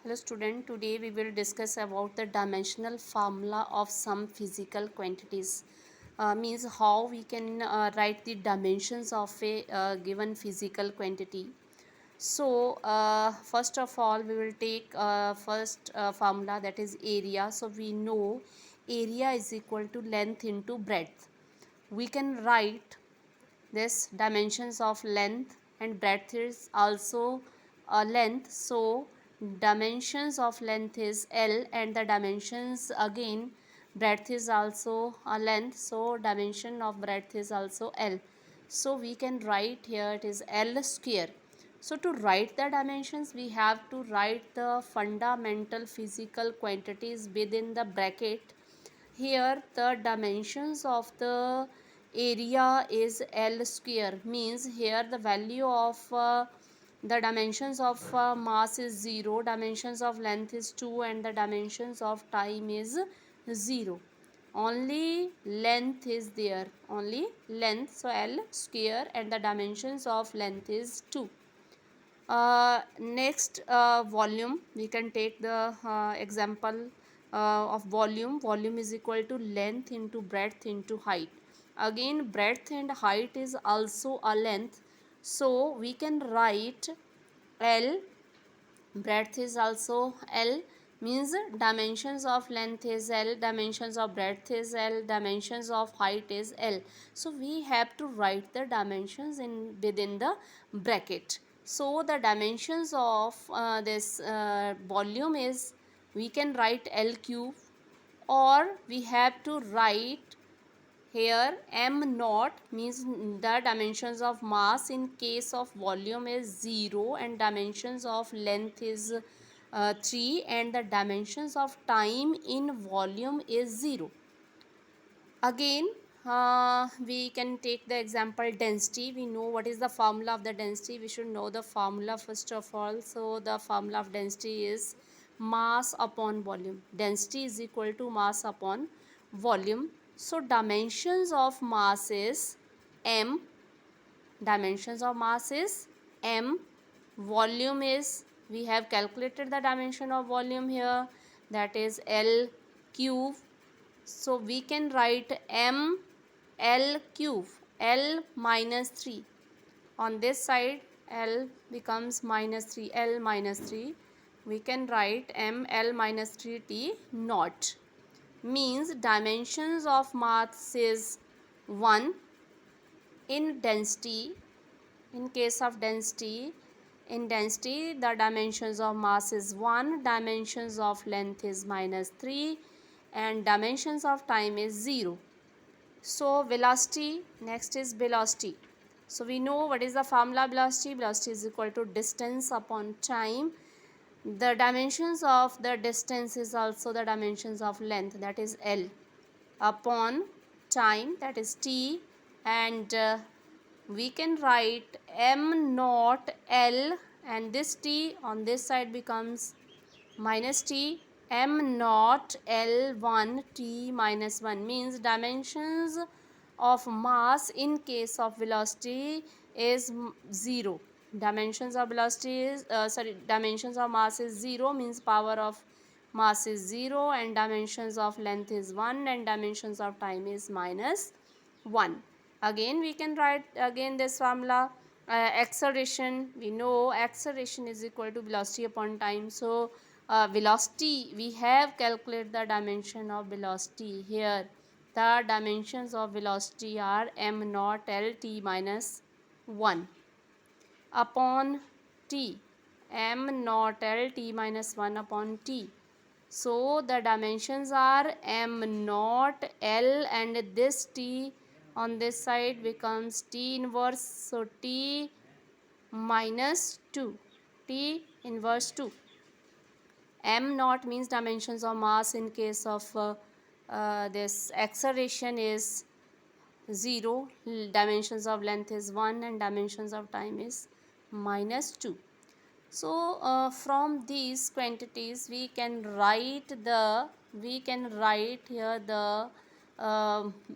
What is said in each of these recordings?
Hello student, today we will discuss about the dimensional formula of some physical quantities. Means how we can write the dimensions of a given physical quantity. So first of all we will take first formula, that is area. So we know area is equal to length into breadth. We can write this dimensions of length, and breadth is also a length, so dimensions of length is L, and the dimensions again breadth is also a length, so dimension of breadth is also L. So we can write here it is L square. So to write the dimensions we have to write the fundamental physical quantities within the bracket. Here the dimensions of the area is L square, means here the value of the dimensions of mass is 0, dimensions of length is 2, and the dimensions of time is 0. Only length is there, only length, so L square, and the dimensions of length is 2. Next volume, we can take the example of volume is equal to length into breadth into height. Again breadth and height is also a length, so we can write L, breadth is also L, means dimensions of length is L, dimensions of breadth is L, dimensions of height is L. So we have to write the dimensions in within the bracket. So the dimensions of this volume is, we can write L cube, or we have to write here m naught, means the dimensions of mass in case of volume is 0, and dimensions of length is 3, and the dimensions of time in volume is 0. Again we can take the example density. We know what is the formula of the density. We should know the formula first of all. So the formula of density is mass upon volume. Density is equal to mass upon volume. So dimensions of mass is m, dimensions of mass is m, volume is, we have calculated the dimension of volume here, that is L cube. So we can write m L cube, L minus 3. On this side L becomes minus 3, L minus 3. We can write m L minus 3 T naught, means dimensions of mass is 1. In density, in case of density, in density the dimensions of mass is 1, dimensions of length is minus 3, and dimensions of time is 0. So velocity, next is velocity. So we know what is the formula velocity. Velocity is equal to distance upon time. The dimensions of the distance is also the dimensions of length, that is L, upon time, that is T, and we can write m naught L, and this T on this side becomes minus T, m naught L1 T minus 1, means dimensions of mass in case of velocity is 0. Dimensions of velocity is dimensions of mass is 0, means power of mass is 0, and dimensions of length is 1, and dimensions of time is minus 1. Again we can write again this formula. Acceleration, we know acceleration is equal to velocity upon time. So velocity, we have calculated the dimension of velocity here. The dimensions of velocity are m naught L T minus 1 upon T, m naught L T minus 1 upon T. So the dimensions are m naught L, and this T on this side becomes T inverse, so T minus 2, T inverse 2. M naught means dimensions of mass in case of this acceleration is 0, dimensions of length is 1, and dimensions of time is minus 2. So from these quantities we can write here the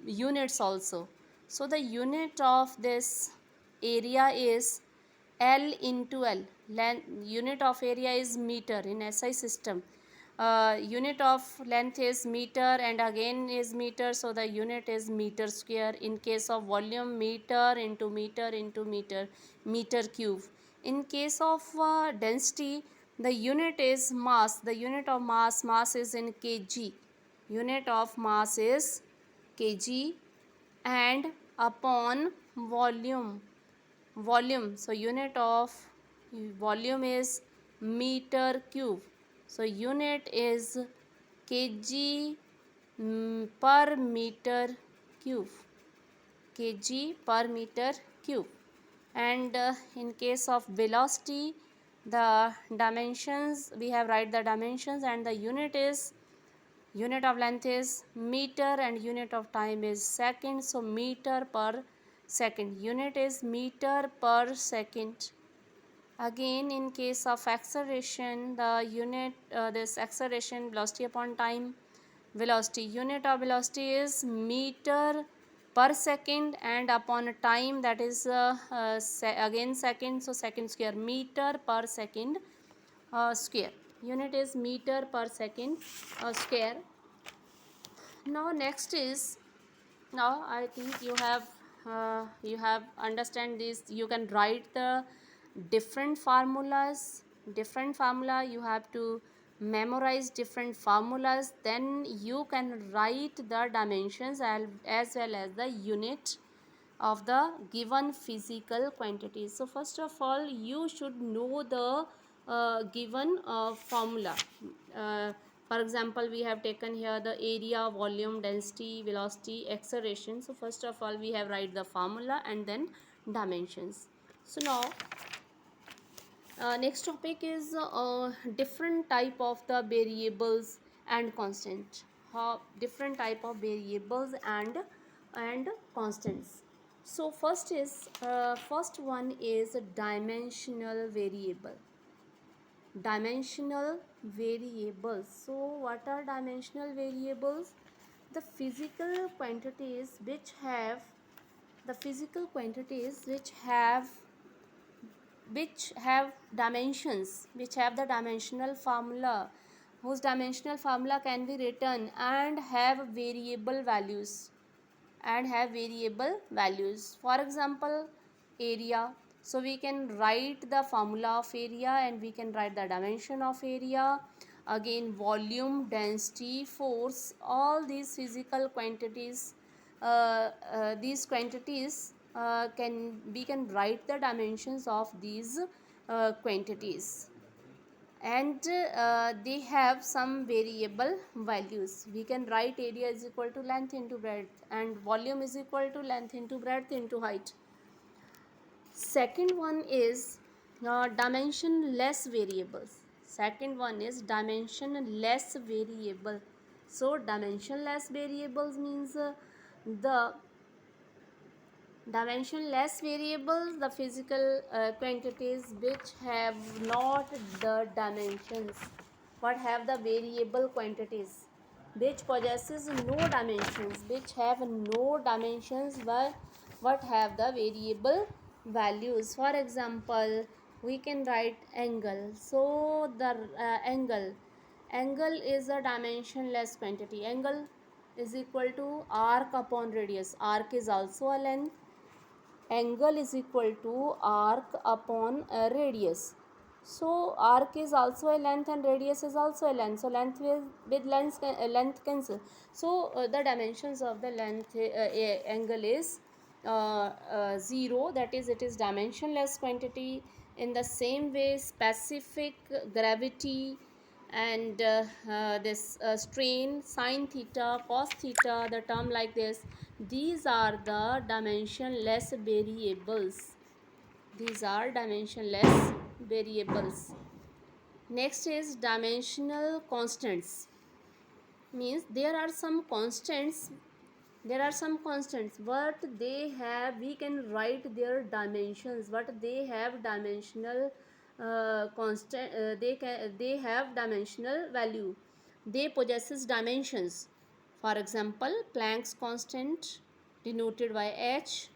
units also. So the unit of this area is L into L. Unit of area is meter in SI system. Unit of length is meter and again is meter, so the unit is meter square. In case of volume, meter into meter into meter, meter cube. In case of density, the unit is mass. The unit of mass is in kg. Unit of mass is kg and upon volume, so unit of volume is meter cube, so unit is kg per meter cube, kg per meter cube. And in case of velocity, the dimensions, we have write the dimensions, and the unit of length is meter and unit of time is second, so meter per second, unit is meter per second. Again, in case of acceleration, the unit this acceleration, velocity upon time, velocity, unit of velocity is meter per second and upon a time, that is again second, so second square, meter per second square, unit is meter per second square. Now next is, now I think you have understand this. You can write the different formulas, different formula, you have to memorize different formulas, then you can write the dimensions as well as the unit of the given physical quantities. So first of all, you should know the given formula. For example, we have taken here the area, volume, density, velocity, acceleration. So first of all, we have write the formula and then dimensions. So now next topic is different type of the variables and constant. Different type of variables and constants. So first one is dimensional variable. Dimensional variables. So what are dimensional variables? The physical quantities which have the physical quantities which have dimensions, which have the dimensional formula, whose dimensional formula can be written and have variable values, for example, area. So we can write the formula of area and we can write the dimension of area. Again, volume, density, force, all these physical quantities, these quantities can we can write the dimensions of these quantities, and they have some variable values. We can write area is equal to length into breadth and volume is equal to length into breadth into height. Second one is dimensionless variables. Second one is dimensionless variable. So dimensionless variables means the dimensionless variables, the physical quantities which have not the dimensions, what have the variable quantities, which possesses no dimensions, which have no dimensions, but what have the variable values. For example, we can write angle. So the angle is a dimensionless quantity. Angle is equal to arc upon radius. Arc is also a length. Angle is equal to arc upon radius. So arc is also a length and radius is also a length. So length with length cancel. So the dimensions of the length angle is 0. That is, it is dimensionless quantity. In the same way, specific gravity and this strain, sine theta, cos theta, the term like this, these are the dimensionless variables. These are dimensionless variables. Next is dimensional constants. Means there are some constants, but they have, we can write their dimensions, but they have dimensional constant, they have dimensional value, they possesses dimensions. For example, Planck's constant denoted by h,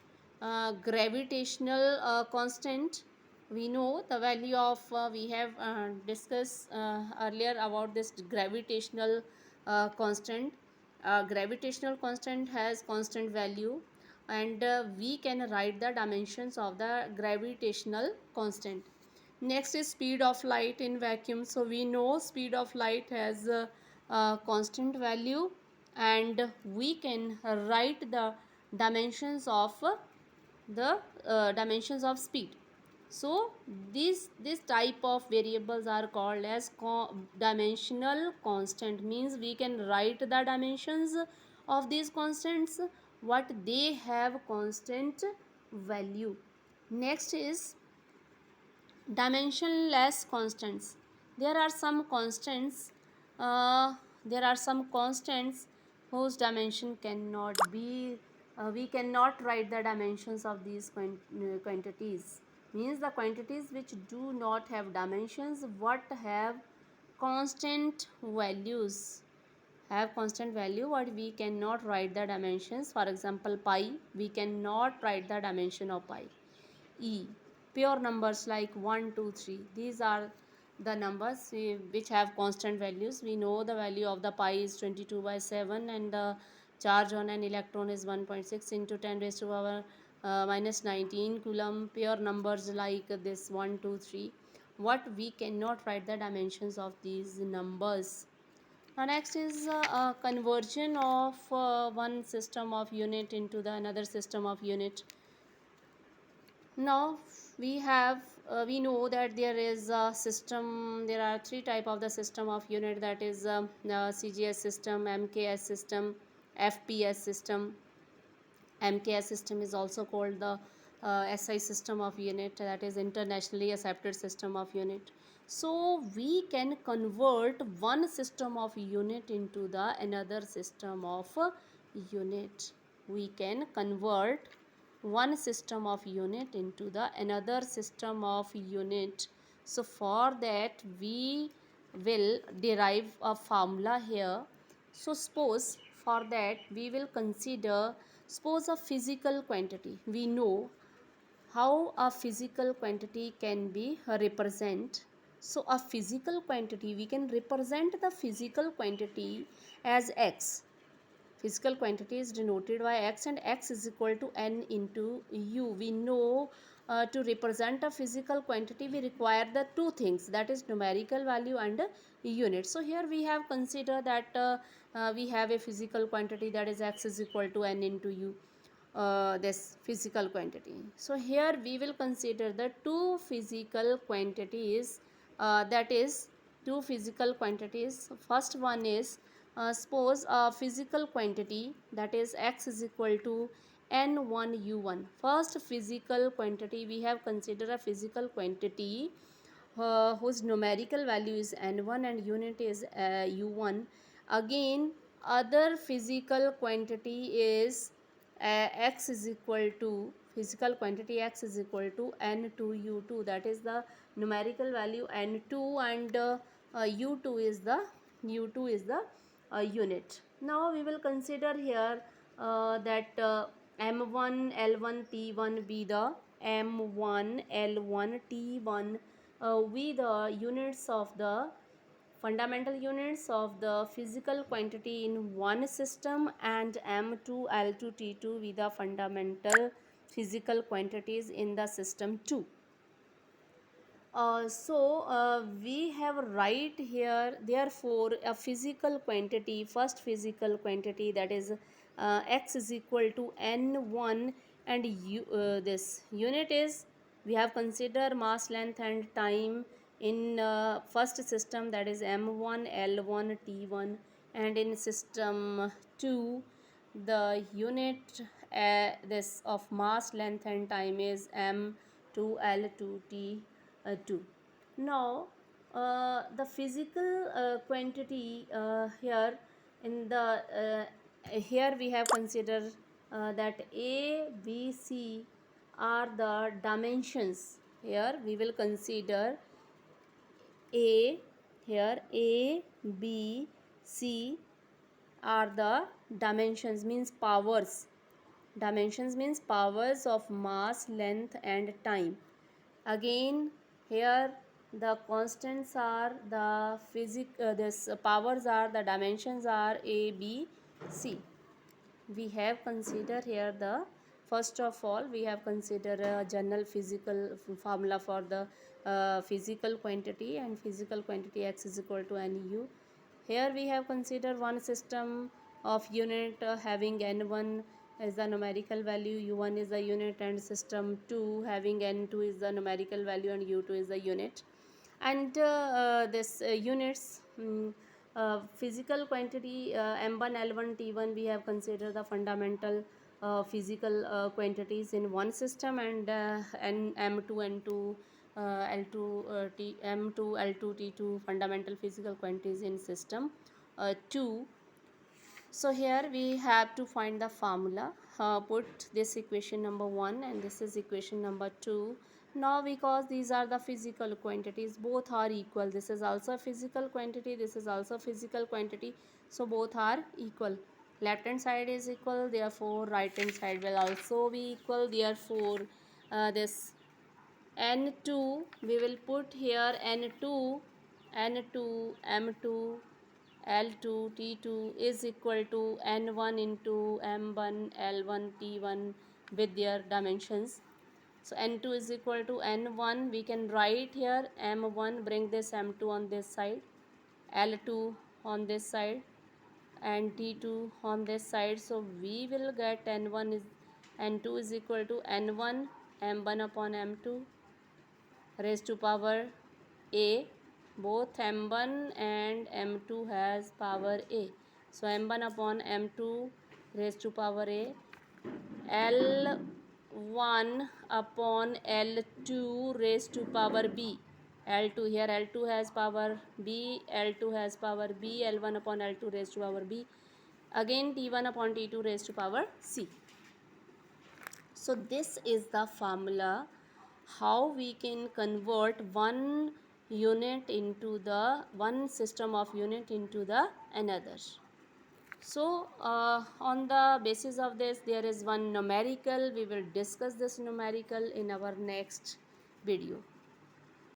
gravitational constant, we know the value of we have discussed earlier about this gravitational constant. Gravitational constant has constant value, and we can write the dimensions of the gravitational constant. Next is speed of light in vacuum. So we know speed of light has a constant value, and we can write the dimensions of dimensions of speed. So this type of variables are called as dimensional constant, means we can write the dimensions of these constants, what they have constant value. Next is dimensionless constants. There are some constants, uh, there are some constants whose dimension cannot be we cannot write the dimensions of these quantities, means the quantities which do not have dimensions, what have constant values, have constant value, what we cannot write the dimensions. For example, pi, we cannot write the dimension of pi. E, pure numbers like 1, 2, 3, these are the numbers which have constant values. We know the value of the pi is 22 by 7, and the charge on an electron is 1.6 into 10 raised to power minus 19 coulomb. Pure numbers like this 1, 2, 3, what we cannot write the dimensions of these numbers. Next is conversion of one system of unit into the another system of unit. Now we know that there is a system, there are three type of the system of unit, that is CGS system, MKS system, FPS system. MKS system is also called the SI system of unit, that is internationally accepted system of unit. So we can convert one system of unit into the another system of unit. We can convert one system of unit into the another system of unit. So for that we will derive a formula here. So suppose for that we will consider, suppose a physical quantity. We know how a physical quantity can be represent. So a physical quantity, we can represent the physical quantity as x. Physical quantity is denoted by x, and x is equal to n into u. We know to represent a physical quantity we require the two things, that is numerical value and unit. So here we have considered that we have a physical quantity, that is x is equal to n into u, this physical quantity. So here we will consider the two physical quantities, that is two physical quantities. First one is suppose a physical quantity, that is x is equal to n1 u1. First physical quantity, we have considered a physical quantity whose numerical value is n1 and unit is u1. Again, other physical quantity is x is equal to, physical quantity x is equal to n2 u2, that is the numerical value n2, and u2 is the unit. Now we will consider here that m1 l1 t1 be the m1 l1 t1 be the units of the fundamental units of the physical quantity in one system, and m2 l2 t2 be the fundamental physical quantities in the system 2. We have right here, therefore a physical quantity, first physical quantity, that is x is equal to n1, and this unit is, we have considered mass, length and time in first system, that is m1 l1 t1, and in system 2 the unit this of mass, length and time is m2 l2 t 2. Now the physical quantity here in the here we have considered that a b c are the dimensions. Here we will consider a, here a b c are the dimensions, means powers. Dimensions means powers of mass, length and time. Again here the constants are the this powers are the dimensions are a, b, c. We have considered here the first of all we have considered a general physical formula for the physical quantity, and physical quantity x is equal to nu. Here we have considered one system of unit having n1 is the numerical value, u1 is the unit, and system 2 having n2 is the numerical value and u2 is the unit. And this units physical quantity m1 l1 t1 we have considered the fundamental physical quantities in one system, and m2 n2 l2 m2 l2 t2 fundamental physical quantities in system 2. So here we have to find the formula. Put this equation number 1 and this is equation number 2. Now because these are the physical quantities, both are equal. This is also a physical quantity, this is also physical quantity, so both are equal. Left hand side is equal, therefore right hand side will also be equal. Therefore this n2 we will put here n2 m2 L2 T2 is equal to N1 into M1 L1 T1 with their dimensions. So N2 is equal to N1. We can write here M1, bring this M2 on this side, L2 on this side, and T2 on this side. So we will get N1 is N2 is equal to N1 M1 upon M2 raised to power a. Both m1 and m2 has power a, so m1 upon m2 raised to power a, l1 upon l2 raised to power b, l2 here l2 has power b, l2 has power b, l1 upon l2 raised to power b, again t1 upon t2 raised to power c. So this is the formula how we can convert one unit into the one system of unit into the another. So on the basis of this there is one numerical. We will discuss this numerical in our next video.